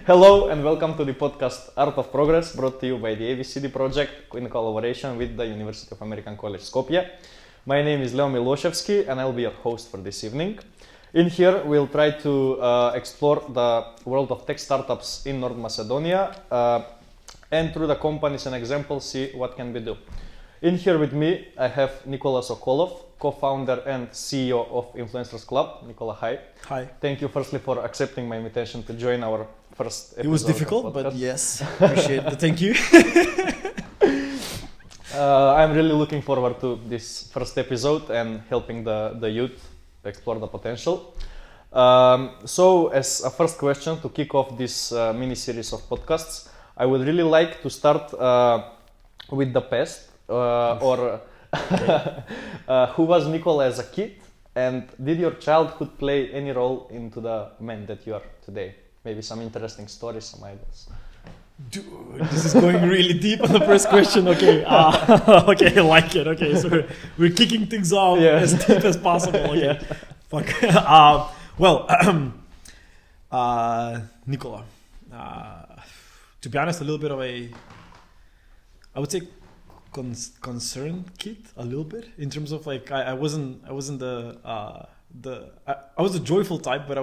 Hello and welcome to the podcast Art of Progress, brought to you by the ABCD project in collaboration with the University of American College Skopje. My name is Miloshevski and I'll be your host for this evening. In here we'll try to explore the world of tech startups in North Macedonia and through the companies and examples see what can be done. In here with me I have Nikola Sokolov, co-founder and CEO of Influencers Club. Nikola, hi. Hi. Thank you firstly for accepting my invitation to join our first episode. It was difficult, but yes, appreciate the thank you. I'm really looking forward to this first episode and helping the youth explore the potential. So as a first question to kick off this mini-series of podcasts, I would really like to start with the past who was Nikola as a kid, and did your childhood play any role into the man that you are today? Maybe some interesting stories, some ideas. Dude, this is going really deep on the first question. Okay, okay, I like it. Okay, so we're kicking things off as deep as possible. Okay, fuck. Nikola. To be honest, a little bit of I would say, concerned kid a little bit in terms of like I wasn't I was a joyful type, but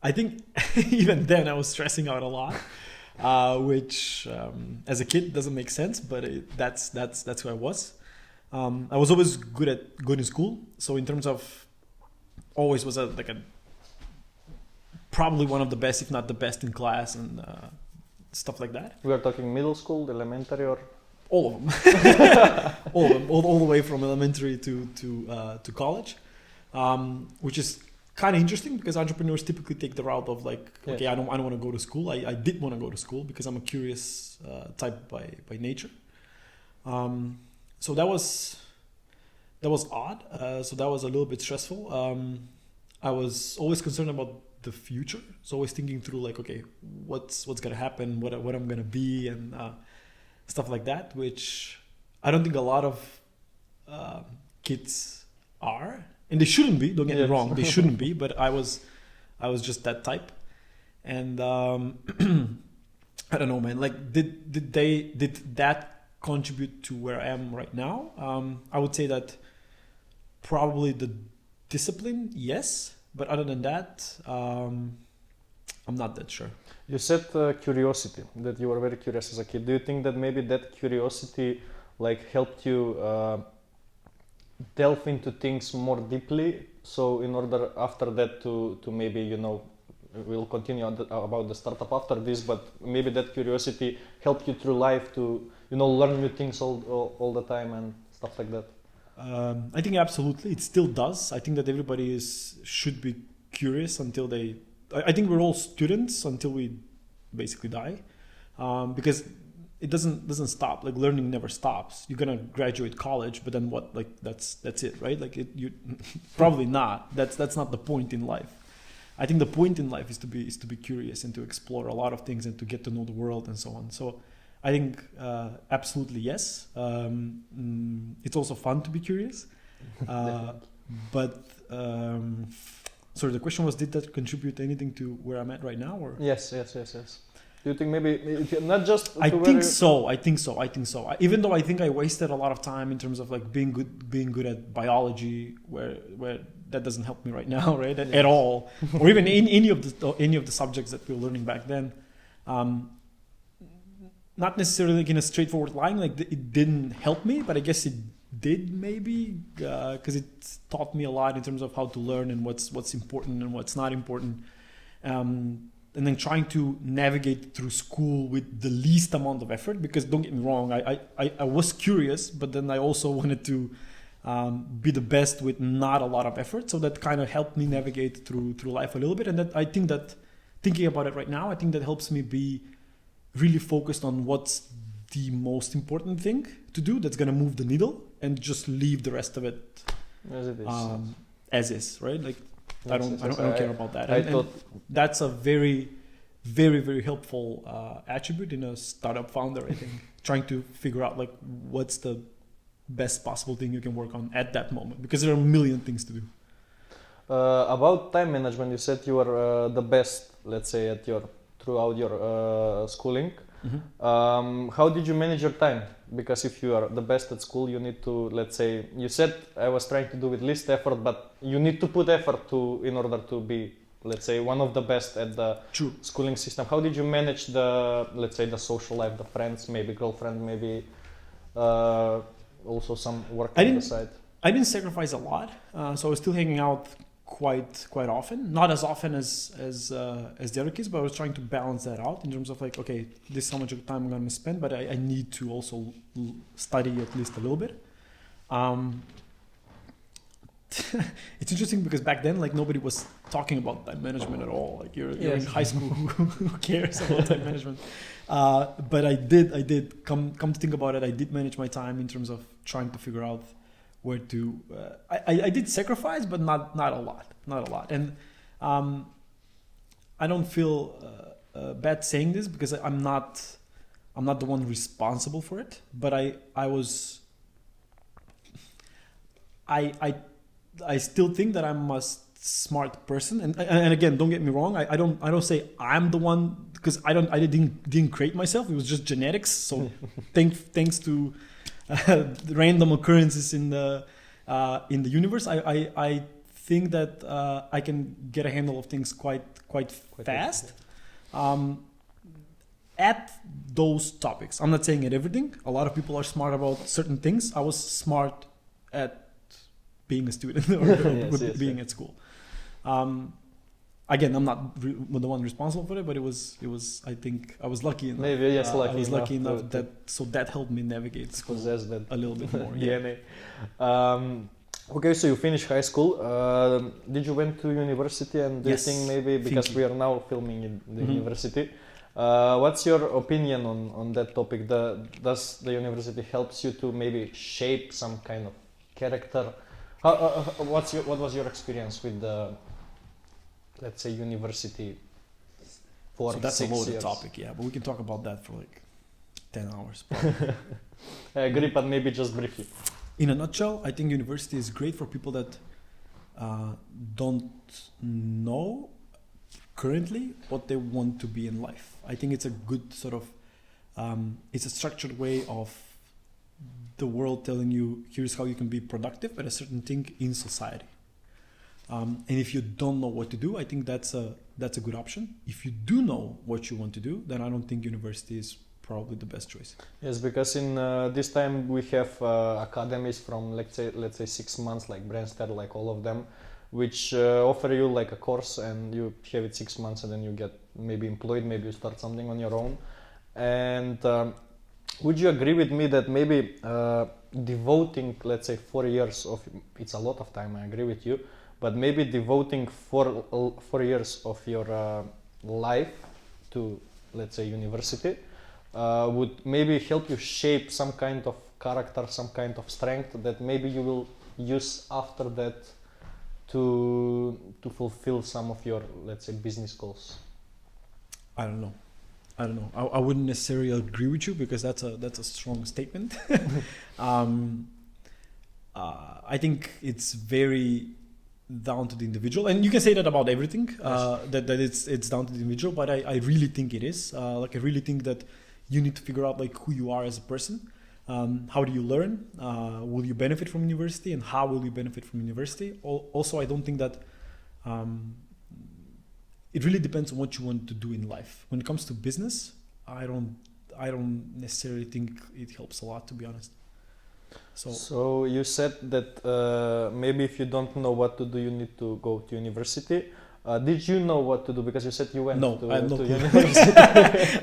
I think even then I was stressing out a lot, which as a kid doesn't make sense, but that's who I was. I was always good in school, so in terms of always was probably one of the best, if not the best, in class and stuff like that. We are talking middle school, elementary, or all of them, all the way from elementary to college, which is kind of interesting because entrepreneurs typically take the route of like, okay, I don't want to go to school. I did want to go to school because I'm a curious type by nature. So that was odd. So that was a little bit stressful. I was always concerned about the future. So always thinking through like, okay, what's gonna happen, what I'm gonna be, and stuff like that, which I don't think a lot of kids are. And they shouldn't be, don't get me wrong, they shouldn't be, but I was just that type. And I don't know, man, like did that contribute to where I am right now? I would say that probably the discipline, yes, but other than that, I'm not that sure. You said curiosity, that you were very curious as a kid. Do you think that maybe that curiosity like helped you delve into things more deeply, so in order after that to maybe, we'll continue about the startup after this, but maybe that curiosity helped you through life to learn new things all the time and stuff like that? I think absolutely it still does. I think that everybody should be curious until I think we're all students until we basically die, because it doesn't stop. Like learning never stops. You're gonna graduate college, but then what? Like that's it, right? Like you probably not. That's not the point in life. I think the point in life is to be curious and to explore a lot of things and to get to know the world and so on. So I think absolutely yes. It's also fun to be curious, but sorry, the question was, did that contribute anything to where I'm at right now? Or yes. Do you think maybe not just? I think so. Even though I think I wasted a lot of time in terms of like being good at biology, where that doesn't help me right now, right? At all, or even in any of the subjects that we were learning back then. Not necessarily like in a straightforward line, like it didn't help me, but I guess it did maybe, because it taught me a lot in terms of how to learn and what's important and what's not important. And then trying to navigate through school with the least amount of effort, because don't get me wrong, I was curious, but then I also wanted to be the best with not a lot of effort. So that kind of helped me navigate through life a little bit. And that I think that thinking about it right now, I think that helps me be really focused on what's the most important thing to do that's going to move the needle, and just leave the rest of it as is, right? Like I don't care about that. And that's a very, very, very helpful attribute in a startup founder, I think. Trying to figure out like what's the best possible thing you can work on at that moment, because there are a million things to do. About time management, you said you were the best, let's say, at your throughout your schooling. How did you manage your time? Because if you are the best at school, you need to, let's say, you said I was trying to do with least effort, but you need to put effort to in order to be, let's say, one of the best at the schooling system. How did you manage the, let's say, the social life, the friends, maybe girlfriend, maybe also some work on the side? I didn't sacrifice a lot, so I was still hanging out quite often, not as often as the other kids, but I was trying to balance that out in terms of like, okay, this is how much time I'm going to spend, but I need to also study at least a little bit. It's interesting because back then, like, nobody was talking about time management at all. Like, you're in high school, who cares about time management? But I did come to think about it. I did manage my time in terms of trying to figure out where to. I did sacrifice, but not a lot. And I don't feel bad saying this because I'm not the one responsible for it. But I still think that I'm a smart person, and again, don't get me wrong. I don't say I'm the one, because I didn't create myself. It was just genetics. So thanks to random occurrences in the universe, I think that I can get a handle of things quite fast. At those topics, I'm not saying at everything. A lot of people are smart about certain things. I was smart at being a student or being at school. Again, I'm not the one responsible for it, but it was. I think I was lucky enough. Maybe yes, lucky. I was lucky enough that helped me navigate school a little bit more. Okay, so you finished high school. Did you went to university, and do you think maybe because we are now filming in the university? What's your opinion on that topic? Does the university helps you to maybe shape some kind of character? What was your experience with the, let's say, university for 6 years? So that's a loaded topic, yeah, but we can talk about that for like 10 hours. I agree, but maybe just briefly. In a nutshell, I think university is great for people that don't know currently what they want to be in life. I think it's a good sort of, it's a structured way of the world telling you, here's how you can be productive at a certain thing in society. And if you don't know what to do, I think that's a good option. If you do know what you want to do, then I don't think university is probably the best choice. Yes, because in this time we have academies from let's say 6 months, like Brandster, like all of them, which offer you like a course, and you have it 6 months, and then you get maybe employed, maybe you start something on your own. And would you agree with me that maybe devoting, let's say, 4 years of, it's a lot of time, I agree with you, but maybe devoting 4 years of your life to, let's say, university would maybe help you shape some kind of character, some kind of strength that maybe you will use after that to fulfill some of your, let's say, business goals? I don't know. I wouldn't necessarily agree with you, because that's a strong statement. I think it's very down to the individual, and you can say that about everything. That it's down to the individual, but I really think it is. I really think that you need to figure out like who you are as a person. How do you learn? Will you benefit from university, and how will you benefit from university? Also, I don't think that. It really depends on what you want to do in life. When it comes to business, I don't necessarily think it helps a lot, to be honest. So you said that maybe if you don't know what to do, you need to go to university. Did you know what to do? Because you said you went to university.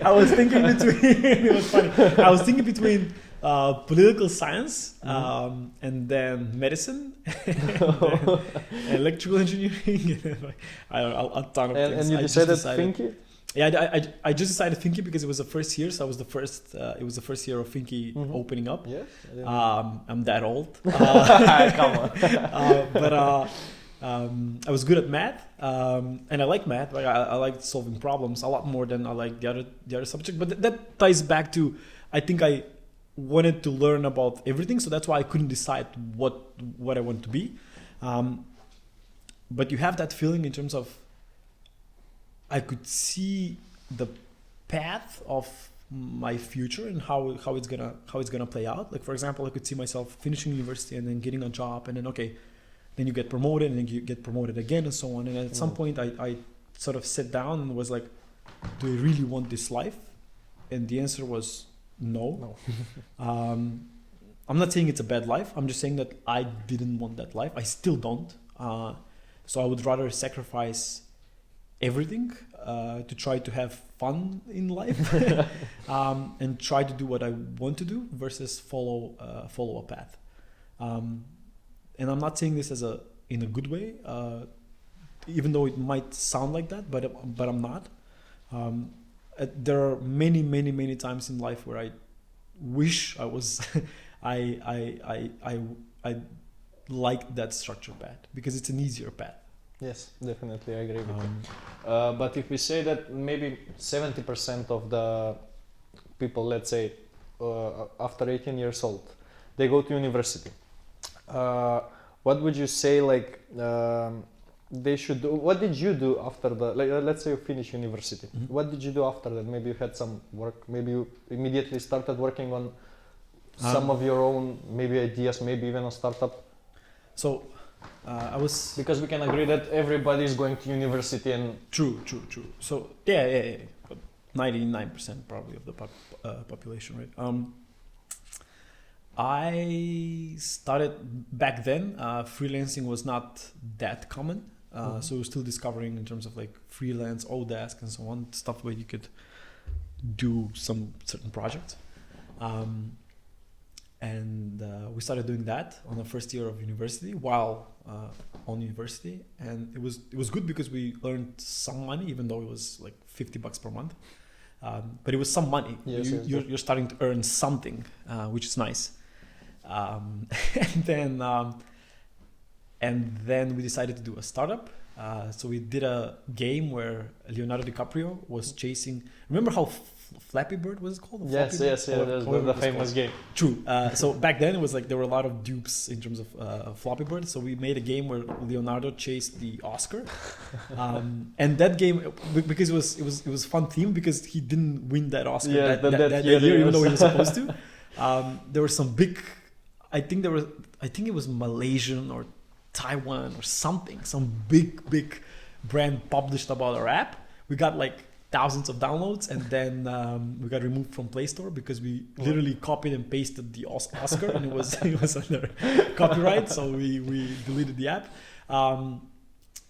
I was thinking between. It was funny. I was thinking between political science and then medicine, and then electrical engineering, and a ton of things. And you decided Finky? Yeah, I just decided Finky because it was the first year, so I was the first. It was the first year of Finky opening up. Yes. I'm that old. Come on. But I was good at math, and I like math. Like I like solving problems a lot more than I like the other subject. But that ties back to, I think I wanted to learn about everything, so that's why I couldn't decide what I want to be. but you have that feeling in terms of I could see the path of my future and how it's gonna play out. Like for example, I could see myself finishing university and then getting a job, and then then you get promoted and then you get promoted again and so on. And at some point I sort of sat down and was like, do I really want this life? And the answer was no. I'm not saying it's a bad life. I'm just saying that I didn't want that life. I still don't. So I would rather sacrifice everything to try to have fun in life and try to do what I want to do versus follow a path. And I'm not saying this in a good way, even though it might sound like that, but I'm not. There are many times in life where I wish I was I liked that structured path because it's an easier path. Yes, definitely, I agree with you. But if we say that maybe 70% of the people, let's say, after 18 years old, they go to university. What would you say, like, they should do? What did you do after let's say you finish university? Mm-hmm. What did you do after that? Maybe you had some work. Maybe you immediately started working on some of your own, maybe ideas, maybe even a startup. So I was, because we can agree that everybody is going to university and true. So yeah. 99% probably of the population, right? I started back then. Freelancing was not that common, so we're still discovering in terms of like freelance, Odesk, and so on, stuff where you could do some certain projects. And we started doing that on the first year of university while on university, and it was good because we earned some money, even though it was like $50 per month. But it was some money. Yes, you're starting to earn something, which is nice. And then we decided to do a startup. So we did a game where Leonardo DiCaprio was chasing. Remember how Flappy Bird was it called? Yes, the famous game. True. So back then it was like there were a lot of dupes in terms of Flappy Bird. So we made a game where Leonardo chased the Oscar, and that game, because it was fun theme because he didn't win that Oscar that year, even though he was supposed to. There were some big. I think it was Malaysian or Taiwan or something. Some big brand published about our app. We got like thousands of downloads, and then we got removed from Play Store because we literally copied and pasted the Oscar, and it was under copyright, so we deleted the app.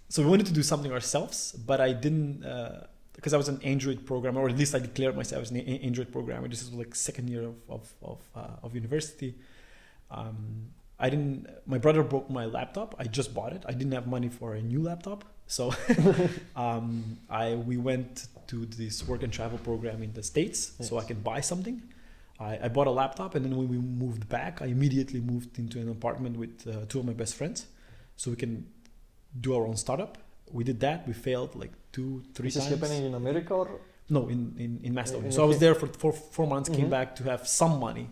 So we wanted to do something ourselves, but I didn't, because I was an Android programmer, or at least I declared myself as an Android programmer. This is like second year of university. My brother broke my laptop. I just bought it. I didn't have money for a new laptop. So we went to this work and travel program in the States, so I could buy something. I bought a laptop, and then when we moved back, I immediately moved into an apartment with two of my best friends, so we can do our own startup. We did that. We failed like 2-3 times. Is this happening in America or? No, in Macedonia. So I was there for 4 months, came back to have some money.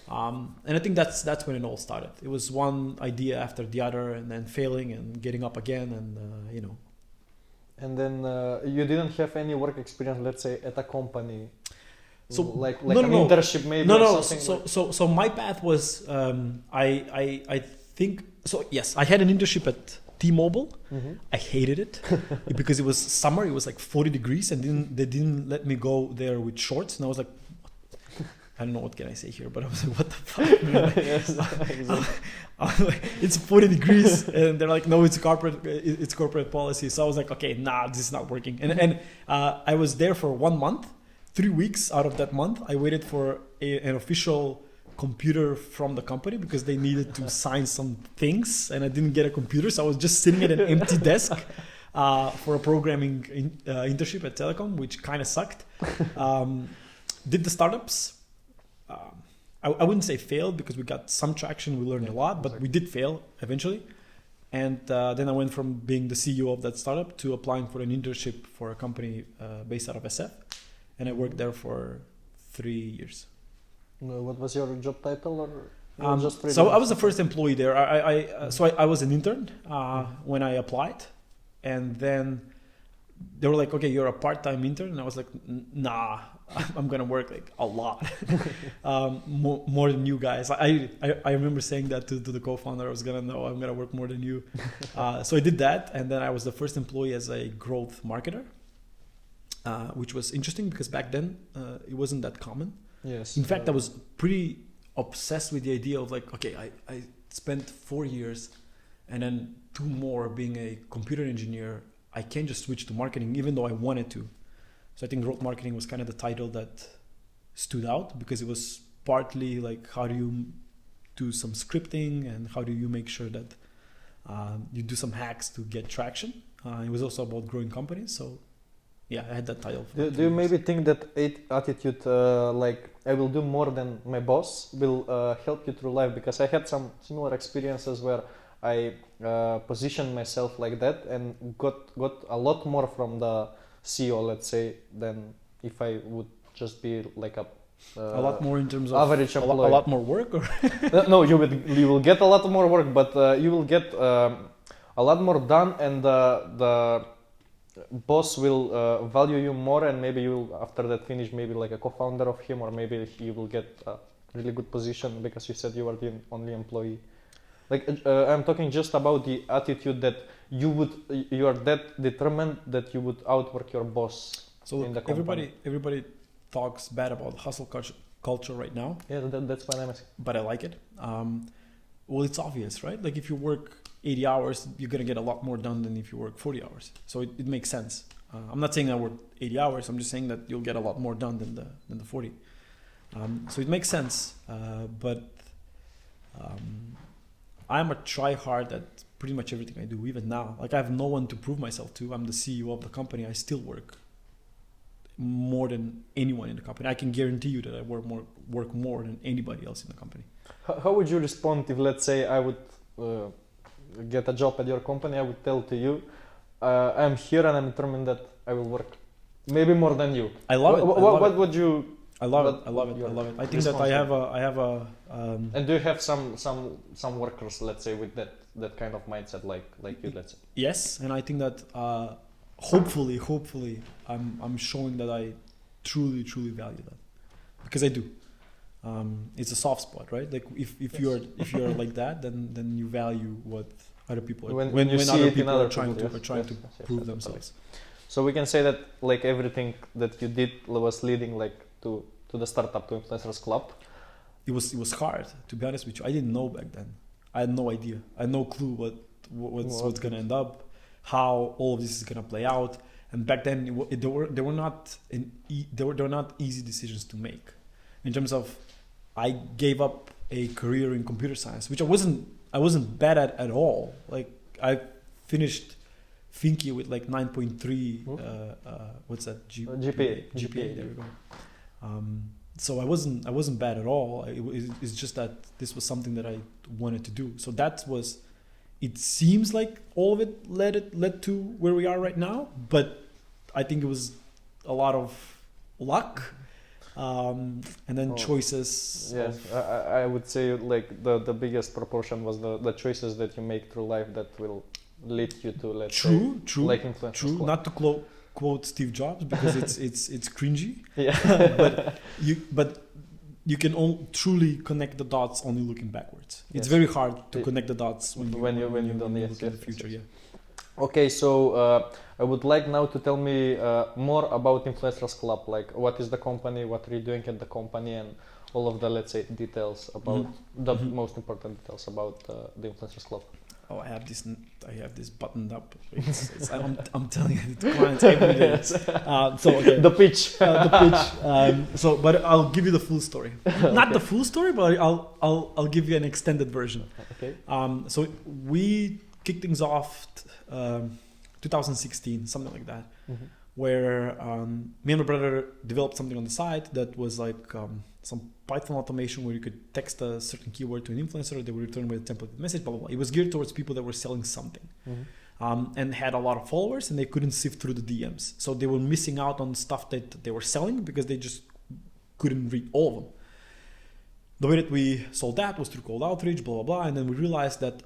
And I think that's when it all started. It was one idea after the other, and then failing and getting up again, and And then you didn't have any work experience, let's say, at a company, so like an internship maybe. So my path was I think so. Yes, I had an internship at T-Mobile. I hated it because it was summer. It was like 40 degrees, and they didn't let me go there with shorts, and I was like, I don't know what can I say here, but I was like, what the fuck? Yes, exactly. It's 40 degrees, and they're like, no, it's corporate policy. So I was like, okay, nah, this is not working. And I was there for 1 month. 3 weeks out of that month, I waited for an official computer from the company because they needed to sign some things, and I didn't get a computer, so I was just sitting at an empty desk for a programming internship at Telecom, which kind of sucked. Did the startups. I wouldn't say failed because we got some traction, we learned a lot, but we did fail eventually. And then I went from being the CEO of that startup to applying for an internship for a company based out of SF. And I worked there for 3 years. What was your job title? Or? So I was the first employee there. I was an intern when I applied, and then they were like, "Okay, you're a part-time intern," and I was like, "Nah, I'm gonna work like a lot, more than you guys." I remember saying that to the co-founder. I was I'm gonna work more than you. So I did that, and then I was the first employee as a growth marketer, which was interesting because back then it wasn't that common. Yes. In fact, I was pretty obsessed with the idea of like, okay, I spent 4 years and then 2 more being a computer engineer. I can't just switch to marketing even though I wanted to. So I think growth marketing was kind of the title that stood out because it was partly like how do you do some scripting and how do you make sure that you do some hacks to get traction. It was also about growing companies. So yeah, I had that title. Do you maybe think that attitude, like I will do more than my boss, will help you through life? Because I had some similar experiences where I positioned myself like that and got a lot more from the CEO, let's say, than if I would just be like a lot more in terms of average employee. A lot more work, or no, you will get a lot more work, but you will get a lot more done, and the boss will value you more, and maybe you will after that finish maybe like a co-founder of him, or maybe you will get a really good position because you said you are the only employee. Like I'm talking just about the attitude that you are that determined that you would outwork your boss. So in the company. Everybody talks bad about hustle culture right now. Yeah, that's why I'm asking. But I like it. Well, it's obvious, right? Like if you work 80 hours, you're gonna get a lot more done than if you work 40 hours. So it makes sense. I'm not saying I work 80 hours. I'm just saying that you'll get a lot more done than the 40. So it makes sense. But I'm a try hard at pretty much everything I do, even now. Like I have no one to prove myself to. I'm the CEO of the company. I still work more than anyone in the company. I can guarantee you that I work more than anybody else in the company. How would you respond if, let's say, I would get a job at your company? I would tell to you, I'm here and I'm determined that I will work maybe more than you. I love it. What would you? I love it. I think that I have a. And do you have some workers, let's say, with that kind of mindset, like you, let's say? Yes, and I think that hopefully, I'm showing that I truly value that, because I do. It's a soft spot, right? Like if you're like that, then you value what other people when other people are trying to prove themselves. So we can say that like everything that you did was leading like to the startup, to Influencers Club. It was hard, to be honest with you. I didn't know back then. I had no idea. I had no clue what's gonna end up, how all of this is gonna play out. And back then, there were not easy decisions to make. In terms of, I gave up a career in computer science, which I wasn't bad at all. Like I finished Finky with like 9.3. What's that? GPA. There we go. So I wasn't bad at all. It's just that this was something that I wanted to do. So that was. It seems like all of it led to where we are right now, but I think it was a lot of luck, and then choices. Yes, I would say like the biggest proportion was the choices that you make through life that will lead you to, let's say, like Influencers Club. Not to quote Steve Jobs because it's cringy. Yeah, but you can truly connect the dots only looking backwards. It's very hard to connect the dots when you look in the future. Yes. Yeah. Okay, so I would like now to tell me more about Influencers Club. Like, what is the company? What are you doing at the company? And all of the, let's say, details about the most important details about the Influencers Club. Oh, I have this buttoned up. I'm telling you, the clients every day. So okay. The pitch. But I'll give you the full story. Not the full story, but I'll give you an extended version. Okay. So we kicked things off 2016, something like that, where me and my brother developed something on the side that was like some Python automation where you could text a certain keyword to an influencer, they would return with a templated message, blah, blah, blah. It was geared towards people that were selling something and had a lot of followers, and they couldn't sift through the DMs. So they were missing out on stuff that they were selling because they just couldn't read all of them. the way that we sold that was through cold outreach, blah, blah, blah. And then we realized that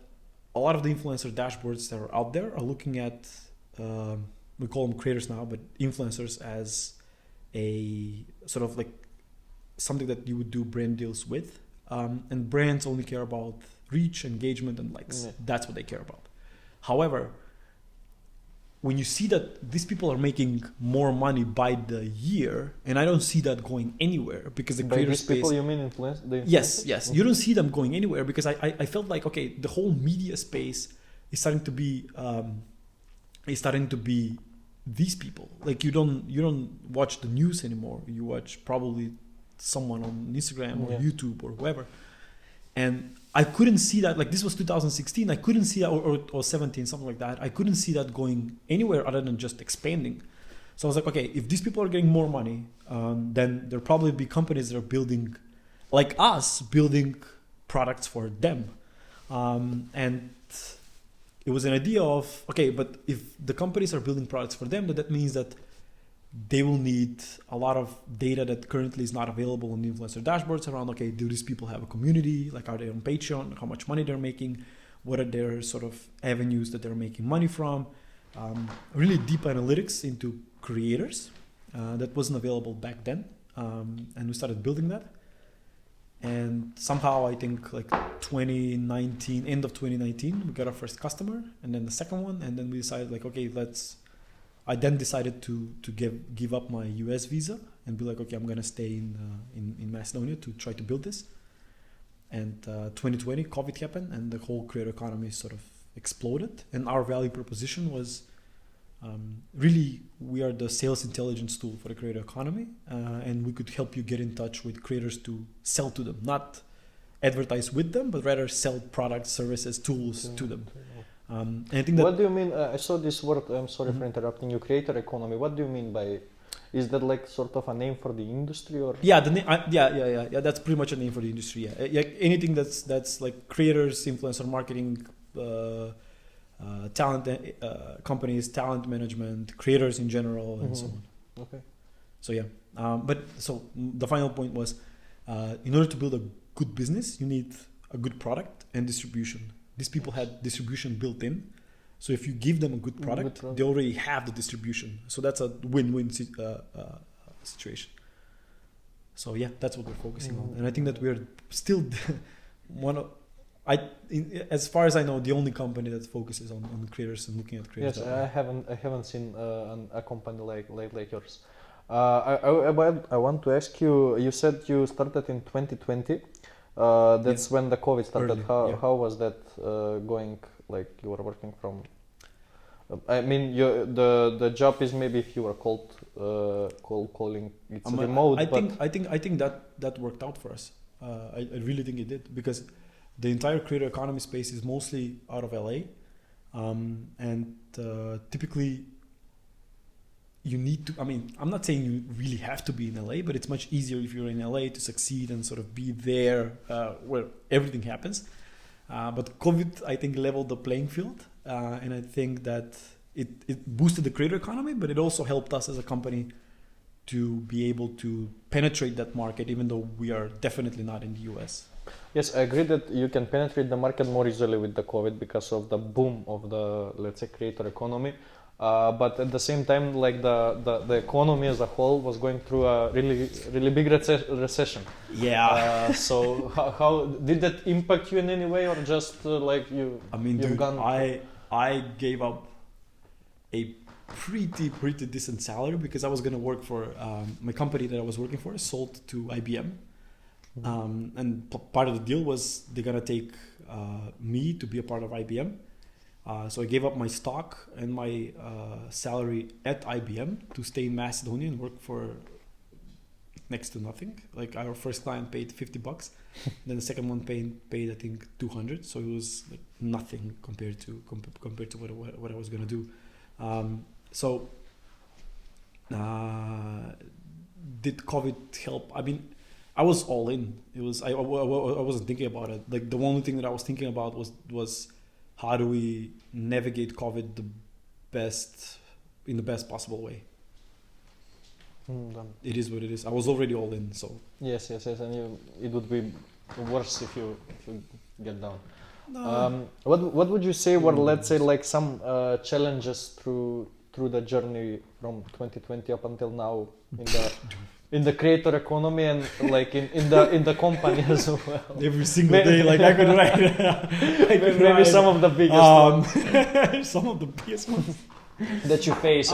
a lot of the influencer dashboards that are out there are looking at, we call them creators now, but influencers as a sort of like something that you would do brand deals with. And brands only care about reach, engagement, and likes. Yeah. That's what they care about. However, when you see that these people are making more money by the year, and I don't see that going anywhere because the By creator these space. people, you mean the Yes. influencers? You don't see them going anywhere because I felt like, okay, the whole media space is starting to be these people. Like you don't watch the news anymore. You watch probably someone on Instagram or YouTube or whoever. And I couldn't see that, like this was 2016, I couldn't see that, or 17, something like that. I couldn't see that going anywhere other than just expanding. So I was like, okay, if these people are getting more money, then there'll probably be companies that are building, like us, building products for them. And it was an idea of, okay, but if the companies are building products for them, that means that they will need a lot of data that currently is not available on the influencer dashboards around, okay, do these people have a community? Like, are they on Patreon? How much money they're making? What are their sort of avenues that they're making money from? Really deep analytics into creators that wasn't available back then. And we started building that. And somehow I think like 2019, end of 2019, we got our first customer and then the second one. And then we decided like, okay, I then decided to give up my US visa and be like, okay, I'm gonna stay in Macedonia to try to build this. And 2020, COVID happened, and the whole creator economy sort of exploded. And our value proposition was really we are the sales intelligence tool for the creator economy, and we could help you get in touch with creators to sell to them, not advertise with them, but rather sell products, services, tools to them. And I think that. What do you mean? I saw this word. I'm sorry for interrupting you. Creator economy. What do you mean by? Is that like sort of a name for the industry, or? Yeah, yeah. That's pretty much a name for the industry. Yeah, anything that's like creators, influencer marketing, talent companies, talent management, creators in general, and so on. Okay. So yeah, but so the final point was, in order to build a good business, you need a good product and distribution. These people had distribution built in. So if you give them a good product, they already have the distribution. So that's a win-win situation. So yeah, that's what we're focusing on. And I think that we're still as far as I know, the only company that focuses on creators and looking at creators. Yes, I haven't seen a company like yours. I want to ask you. You said you started in 2020. That's when the COVID started. How was that going? Like you were working from. I mean, the job is maybe if you were cold calling, it's remote. I think that worked out for us. I really think it did, because the entire creator economy space is mostly out of LA, and typically you need to. I mean, I'm not saying you really have to be in LA, but it's much easier if you're in LA to succeed and sort of be there where everything happens. But COVID, I think, leveled the playing field, and I think that it boosted the creator economy, but it also helped us as a company to be able to penetrate that market, even though we are definitely not in the US. Yes, I agree that you can penetrate the market more easily with the COVID because of the boom of the, let's say, creator economy. But at the same time, like the economy as a whole was going through a really big recession. Yeah. So how did that impact you in any way, or just like you? I mean, dude, I gave up a pretty decent salary because I was gonna work for my company that I was working for sold to IBM, and part of the deal was they're gonna take me to be a part of IBM. So I gave up my stock and my salary at IBM to stay in Macedonia and work for next to nothing. Like our first client paid $50, then the second one paid I think $200. So it was like nothing compared to what I was gonna do. Did COVID help? I mean, I was all in. It was I wasn't thinking about it. Like the only thing that I was thinking about was how do we navigate COVID in the best possible way? It is what it is. I was already all in, so. Yes, and it would be worse if you get down. No. What would you say were, let's say, like some challenges through the journey from 2020 up until now in the creator economy and like in the company as well? Every single day, like I could write. Maybe some of the biggest ones. Some of the biggest ones that you face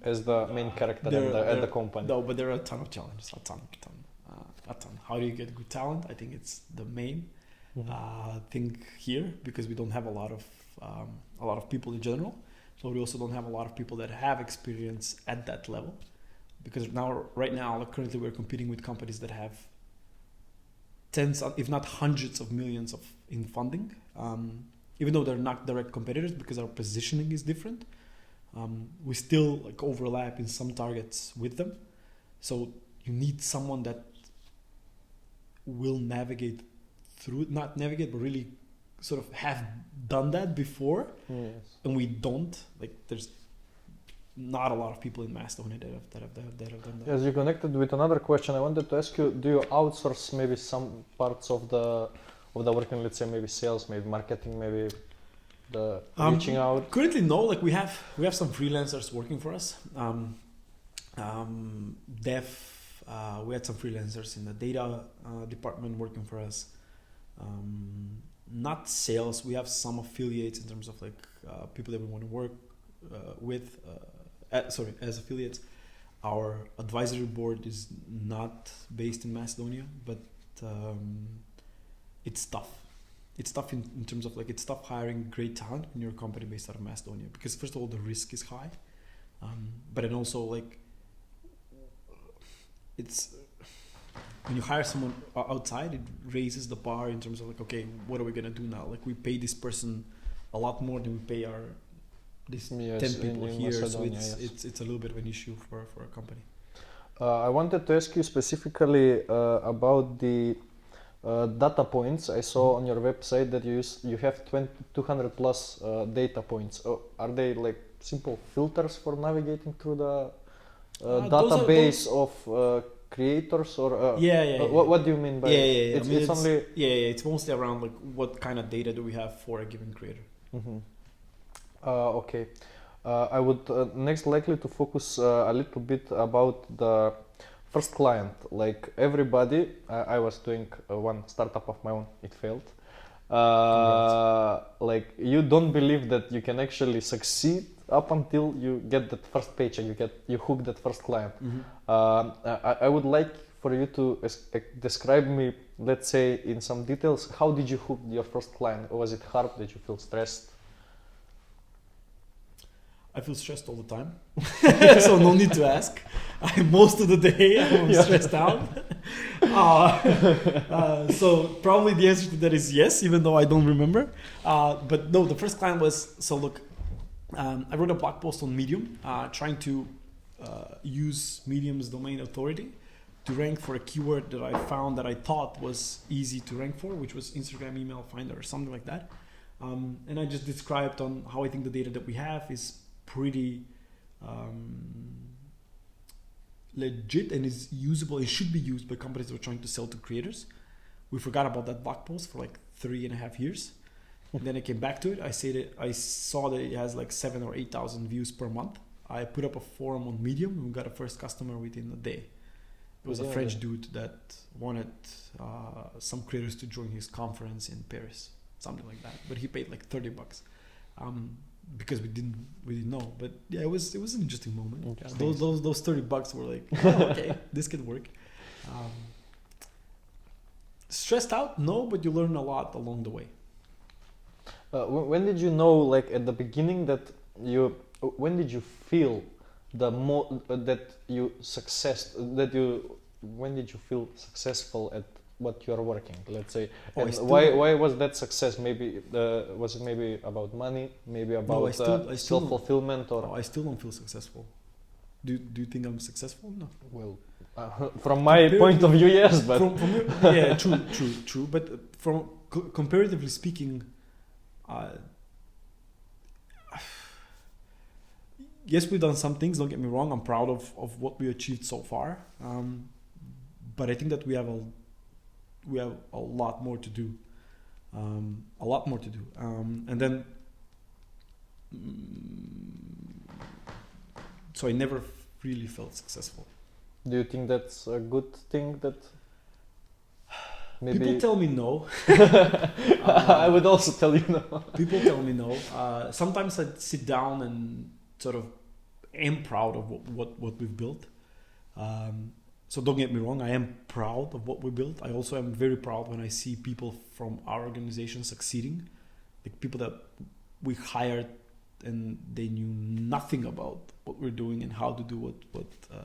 as the main character at the company. No, but there are a ton of challenges. A ton. How do you get good talent? I think it's the main thing here, because we don't have a lot of people in general. So we also don't have a lot of people that have experience at that level, because right now, currently we're competing with companies that have tens, if not hundreds of millions in funding. Even though they're not direct competitors, because our positioning is different, we still like overlap in some targets with them. So you need someone that will navigate through, not navigate, but really sort of have done that before. Yes. And we don't. Like, there's not a lot of people in Macedonia that have done that. Yes, you connected with another question. I wanted to ask you, do you outsource maybe some parts of the working, let's say maybe sales, maybe marketing, maybe the reaching out? Currently, no. Like we have some freelancers working for us. Dev, we had some freelancers in the data department working for us. Not sales. We have some affiliates in terms of like people that we want to work with. As affiliates. Our advisory board is not based in Macedonia, but it's tough. It's tough in terms of like, it's tough hiring great talent when you're a company based out of Macedonia, because first of all the risk is high, but then also like it's when you hire someone outside, it raises the bar in terms of like, okay, what are we gonna do now? Like we pay this person a lot more than we pay these 10 people here, so it's a little bit of an issue for a company. I wanted to ask you specifically about the data points. I saw on your website that you have 200 plus data points. Are they like simple filters for navigating through the database of creators, or what do you mean by it's mostly around like what kind of data do we have for a given creator. Mm-hmm. Okay. I would next likely to focus a little bit about the first client. Like everybody, I was doing one startup of my own. It failed. Like you don't believe that you can actually succeed up until you get that first paycheck. You hook that first client. Mm-hmm. I would like for you to describe me, let's say in some details, how did you hook your first client? Was it hard? Did you feel stressed? I feel stressed all the time, so no need to ask. Most of the day I'm stressed out. So probably the answer to that is yes, even though I don't remember. But no, the first client was, so look, I wrote a blog post on Medium, trying to use Medium's domain authority to rank for a keyword that I found that I thought was easy to rank for, which was Instagram email finder or something like that. And I just described on how I think the data that we have is pretty legit and is usable. It should be used by companies that are trying to sell to creators. We forgot about that blog post for like 3.5 years. And then I came back to it. I saw that it has like 7,000 or 8,000 views per month. I put up a forum on Medium and we got a first customer within a day. It was a French dude that wanted some creators to join his conference in Paris, something like that. But he paid like $30. Because we didn't know, but yeah, it was an interesting moment. Those $30 were like, oh, okay, this could work. Stressed out? No, but you learn a lot along the way. When did you know, like at the beginning, that when did you feel when did you feel successful at what you are working, let's say, and why was that success? Maybe was it maybe about money, maybe about self-fulfillment, or? I still don't feel successful. Do you think I'm successful? No. Well, from my point of view, yes, but true. But from comparatively speaking, yes, we've done some things. Don't get me wrong. I'm proud of what we achieved so far. But I think that we have we have a lot more to do. And then, so I never really felt successful. Do you think that's a good thing that maybe... People tell me no. I would also tell you no. People tell me no. Sometimes I sit down and sort of am proud of what we've built. So don't get me wrong, I am proud of what we built. I also am very proud when I see people from our organization succeeding. Like people that we hired and they knew nothing about what we're doing and how to do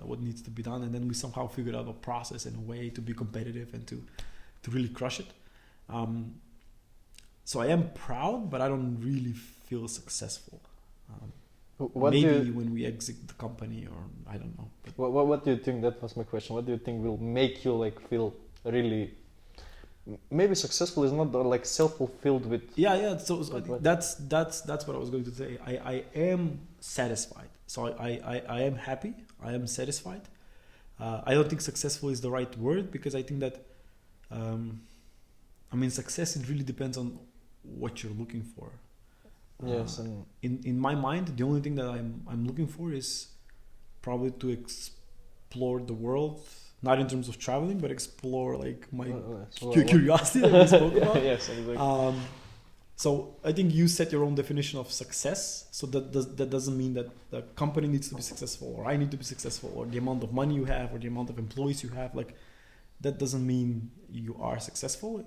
what needs to be done. And then we somehow figured out a process and a way to be competitive and to really crush it. So I am proud, but I don't really feel successful. Maybe when we exit the company, or I don't know. But what do you think? That was my question. What do you think will make you like feel really maybe successful is not like self-fulfilled with? Yeah. So that's what I was going to say. I am satisfied. So I am happy. I am satisfied. I don't think successful is the right word, because I think that success, it really depends on what you're looking for. Yes, and in my mind, the only thing that I'm looking for is probably to explore the world, not in terms of traveling, but explore like my curiosity that we spoke about. Yes, exactly. So I think you set your own definition of success. So that doesn't mean that the company needs to be successful, or I need to be successful, or the amount of money you have, or the amount of employees you have. Like that doesn't mean you are successful.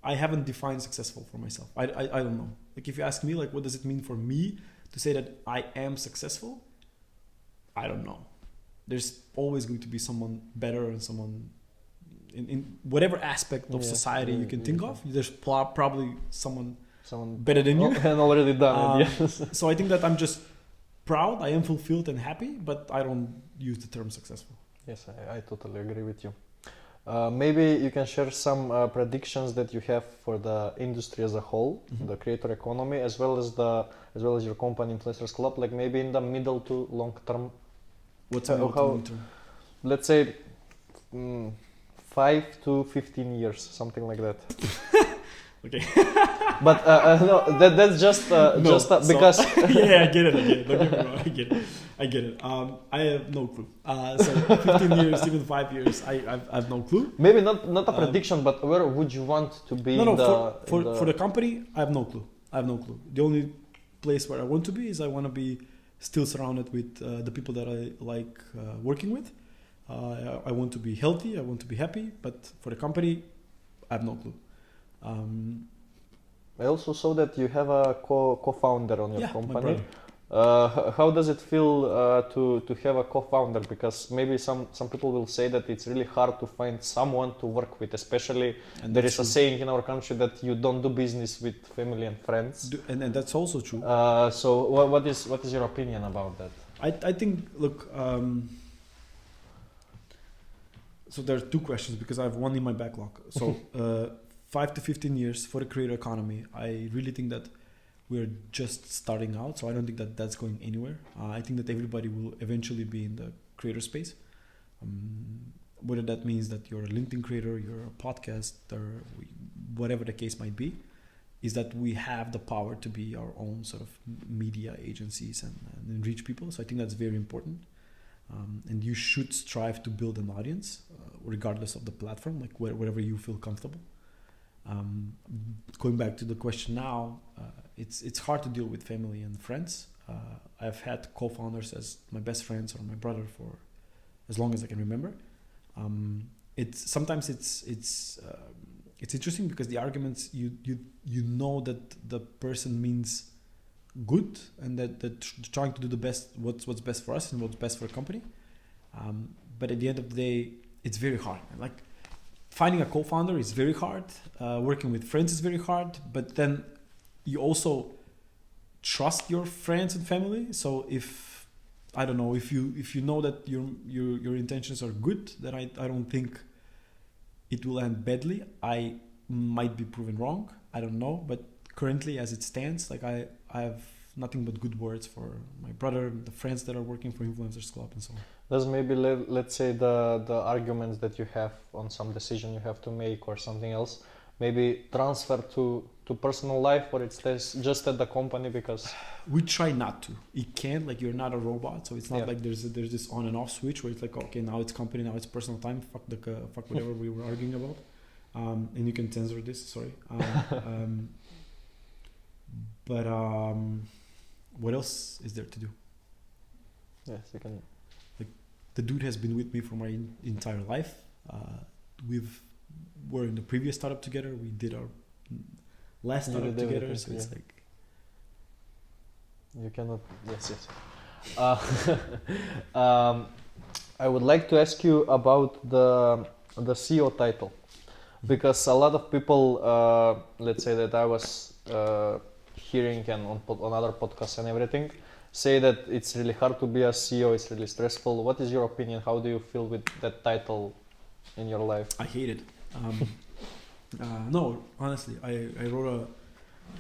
I haven't defined successful for myself. I don't know. Like if you ask me, like what does it mean for me to say that I am successful? I don't know. There's always going to be someone better and someone in whatever aspect of society you can think of. There's probably someone better than you and already done it. Yes. So I think that I'm just proud. I am fulfilled and happy, but I don't use the term successful. Yes, I totally agree with you. Maybe you can share some predictions that you have for the industry as a whole, the creator economy, as well as your company Influencers Club. Like maybe in the middle to long term. What's long term? Let's say 5 to 15 years, something like that. Okay. But no, that's just because. Yeah, I get it. Don't get me wrong, I get it. I have no clue. So 15 years, even 5 years, I have no clue. Maybe not a prediction, but where would you want to be? For the company, I have no clue. The only place where I want to be is I want to be still surrounded with the people that I like working with. I want to be healthy. I want to be happy. But for the company, I have no clue. I also saw that you have a co-founder on your company. My brother. How does it feel to have a co-founder? Because maybe some people will say that it's really hard to find someone to work with, especially there is a saying in our country that you don't do business with family and friends. And that's also true. So what is your opinion about that? I think, look, so there are two questions because I have one in my backlog. So 5 to 15 years for the creator economy, I really think that we're just starting out, so I don't think that that's going anywhere. I think that everybody will eventually be in the creator space. Whether that means that you're a LinkedIn creator, you're a podcaster, whatever the case might be, is that we have the power to be our own sort of media agencies and reach people. So I think that's very important. And you should strive to build an audience, regardless of the platform, like wherever you feel comfortable. Going back to the question now, it's hard to deal with family and friends. I've had co-founders as my best friends or my brother for as long as I can remember. Sometimes it's interesting because the arguments you know that the person means good and that they're trying to do the best what's best for us and what's best for the company. But at the end of the day, it's very hard. Like finding a co-founder is very hard. Working with friends is very hard. But then you also trust your friends and family. So if you know that your intentions are good, then I don't think it will end badly. I might be proven wrong. I don't know. But currently, as it stands, like I have nothing but good words for my brother, the friends that are working for Influencers Club, and so on. Does maybe let's say the arguments that you have on some decision you have to make or something else maybe transfer to personal life, or it stays just at the company? Because we try not to. It can't, like, you're not a robot, so it's not like there's this on and off switch where it's like, okay, now it's company, now it's personal time, fuck whatever we were arguing about, and you can censor this, sorry. But what else is there to do? Yes, you can. The dude has been with me for my entire life. We're in the previous startup together. We did our last startup together, so it's like you cannot. Yes. I would like to ask you about the CEO title, because a lot of people, let's say that I was hearing and on other podcasts and everything, say that it's really hard to be a CEO. It's really stressful. What is your opinion? How do you feel with that title in your life? I hate it. No, honestly, I wrote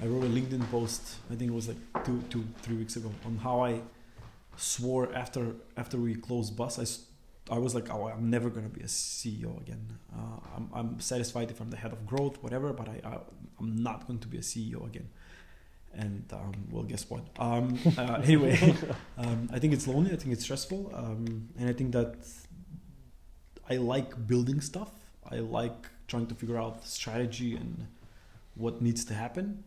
a LinkedIn post, I think it was like 3 weeks ago, on how I swore after we closed Bus, I was like, oh, I'm never gonna be a CEO again. I'm satisfied if I'm the head of growth, whatever, but I'm not going to be a CEO again. And well, guess what? Anyway, I think it's lonely. I think it's stressful, and I think that I like building stuff. I like trying to figure out strategy and what needs to happen.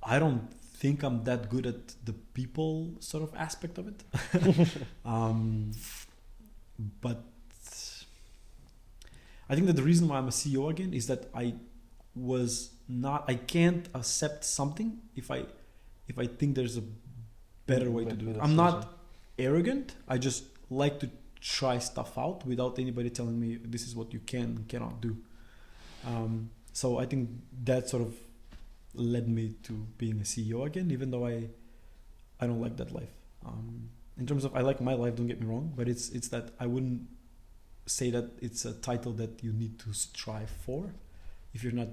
I don't think I'm that good at the people sort of aspect of it. But I think that the reason why I'm a CEO again is that I can't accept something if I think there's a better way to do it. I'm not arrogant. I just like to try stuff out without anybody telling me this is what you can and cannot do. So I think that sort of led me to being a CEO again, even though I don't like that life. In terms of, I like my life, don't get me wrong, but it's that I wouldn't say that it's a title that you need to strive for if you're not,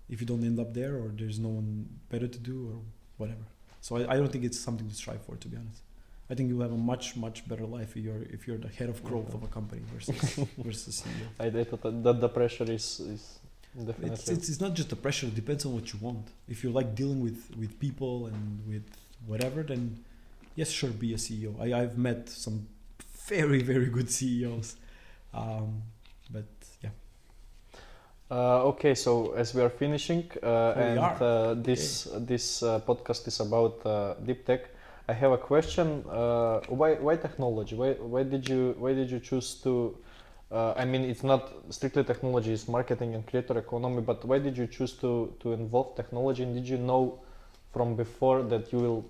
if you don't end up there, or there's no one better to do or whatever. So I don't think it's something to strive for, to be honest. I think you'll have a much better life if you're the head of growth of a company versus CEO. I thought that the pressure is definitely. It's not just the pressure. It depends on what you want. If you like dealing with people and with whatever, then yes, sure, be a CEO. I've met some very good CEOs, but yeah. Okay, so as we are finishing, this podcast is about deep tech. I have a question. Why technology? Why did you choose to? I mean, it's not strictly technology; it's marketing and creator economy. But why did you choose to involve technology? And did you know from before that you will,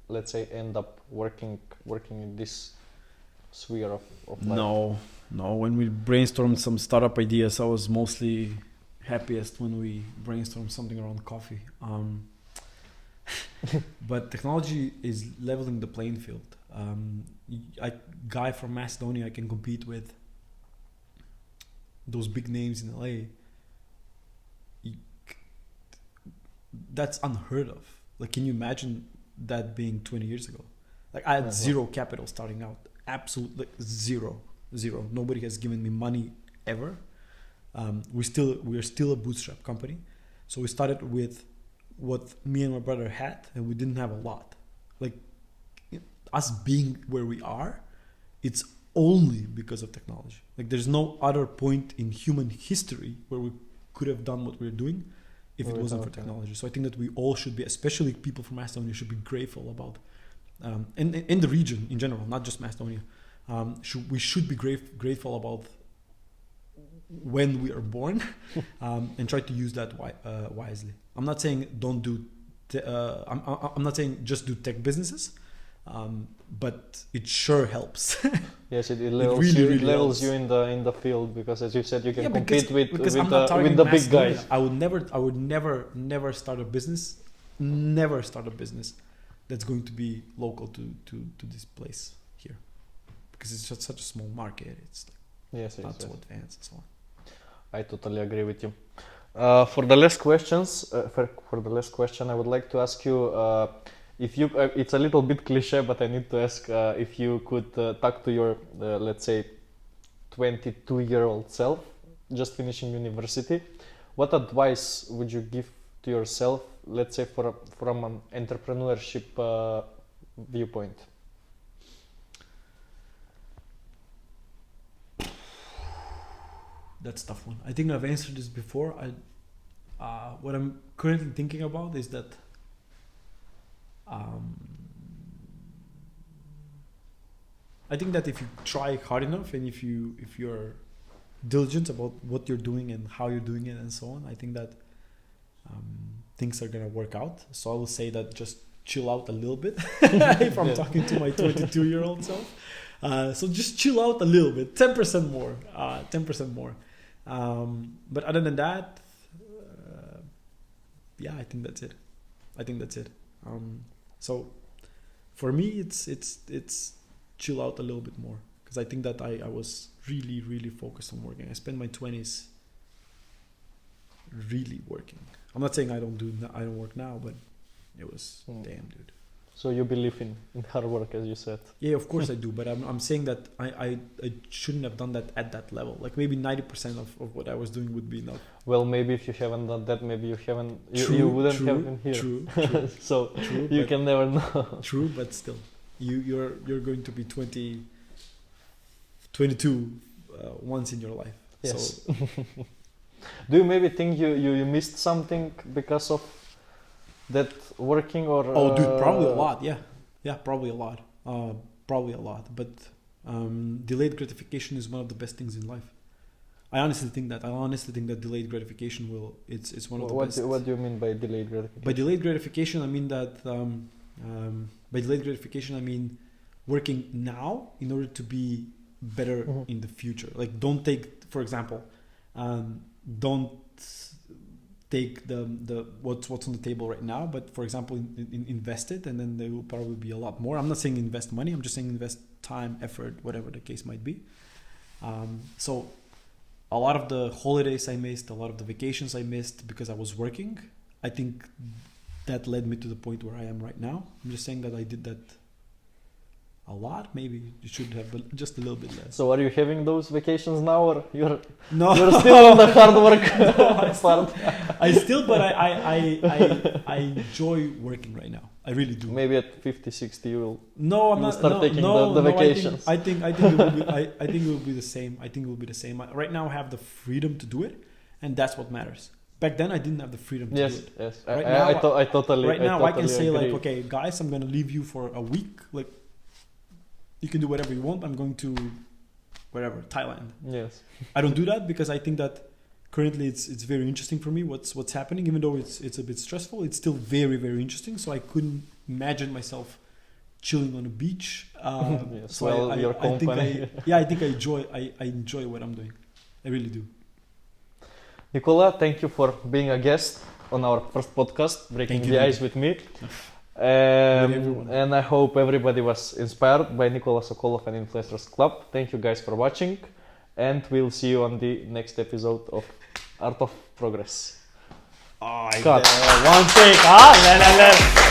let's say, end up working in this sphere of life? No. When we brainstormed some startup ideas, I was mostly happiest when we brainstormed something around coffee. But technology is leveling the playing field. A guy from Macedonia I can compete with, those big names in LA, that's unheard of. Like, can you imagine that being 20 years ago? Like, I had zero capital starting out. Absolutely zero. Nobody has given me money ever. We're still a bootstrap company. So we started with what me and my brother had, and we didn't have a lot. Like, us being where we are, it's only because of technology. Like, there's no other point in human history where we could have done what we're doing if it wasn't for technology. So I think that we all should be, especially people from Macedonia, should be grateful about, and in the region in general, not just Macedonia, we should be grateful about when we are born, and try to use that wisely. I'm not saying don't do. I'm not saying just do tech businesses, but it sure helps. Yes, it levels you in the field, because, as you said, you can compete with the big guys. I would never start a business. Never start a business that's going to be local to this place here, because it's just such a small market. It's like not so advanced and so on. I totally agree with you. For the last questions, for the last question, I would like to ask you if you. It's a little bit cliche, but I need to ask if you could talk to your, let's say, 22-year-old self, just finishing university. What advice would you give to yourself, let's say, from an entrepreneurship viewpoint? That's a tough one. I think I've answered this before. What I'm currently thinking about is that I think that if you try hard enough and if you're diligent about what you're doing and how you're doing it and so on, I think that things are gonna work out. So I will say that just chill out a little bit if I'm talking to my 22-year-old self. So just chill out a little bit, 10% more, 10% more. But other than that, yeah, I think that's it. So for me, it's chill out a little bit more, because I think that I was really, really focused on working. I spent my 20s really working. I'm not saying I don't work now, but it was damn, dude. So you believe in hard work, as you said? Yeah, of course I do, but I'm saying that I shouldn't have done that at that level. Like maybe 90% of what I was doing would be enough. Well, maybe if you haven't done that, maybe you wouldn't have been here. True. So you can never know. True, but still, you're going to be 22 once in your life. Yes. So, do you maybe think you missed something because of that working, or? Oh, dude, probably a lot. Yeah, probably a lot. But delayed gratification is one of the best things in life. I honestly think that delayed gratification it's one of the best. What do you mean by delayed gratification? By delayed gratification, I mean that by delayed gratification, I mean working now in order to be better in the future. Like, don't take, for example, don't take the what's on the table right now, but for example, invest it, and then there will probably be a lot more. I'm not saying invest money. I'm just saying invest time, effort, whatever the case might be. So a lot of the holidays I missed, a lot of the vacations I missed because I was working. I think that led me to the point where I am right now. I'm just saying that I did that a lot. Maybe you should have just a little bit less. So are you having those vacations now, or you're No. still on the hard work part? But I enjoy working right now. I really do. Maybe at 50, 60 you will start taking the vacations. I think it will be. I think it will be the same. Right now I have the freedom to do it, and that's what matters. Back then I didn't have the freedom to do it. Yes. Right I totally. Right now I can say agree. like, okay, guys, I'm gonna leave you for a week. Like, you can do whatever you want. I'm going to wherever, Thailand. Yes. I don't do that because I think that currently it's very interesting for me what's happening. Even though it's a bit stressful, it's still very, very interesting. So I couldn't imagine myself chilling on a beach. Yes. So well, your company. I think I enjoy what I'm doing. I really do. Nikola, thank you for being a guest on our first podcast, Breaking the Ice with me. And I hope everybody was inspired by Nikola Sokolov and Influencers Club. Thank you guys for watching, and we'll see you on the next episode of Art of Progress. Oh, Cut. One take.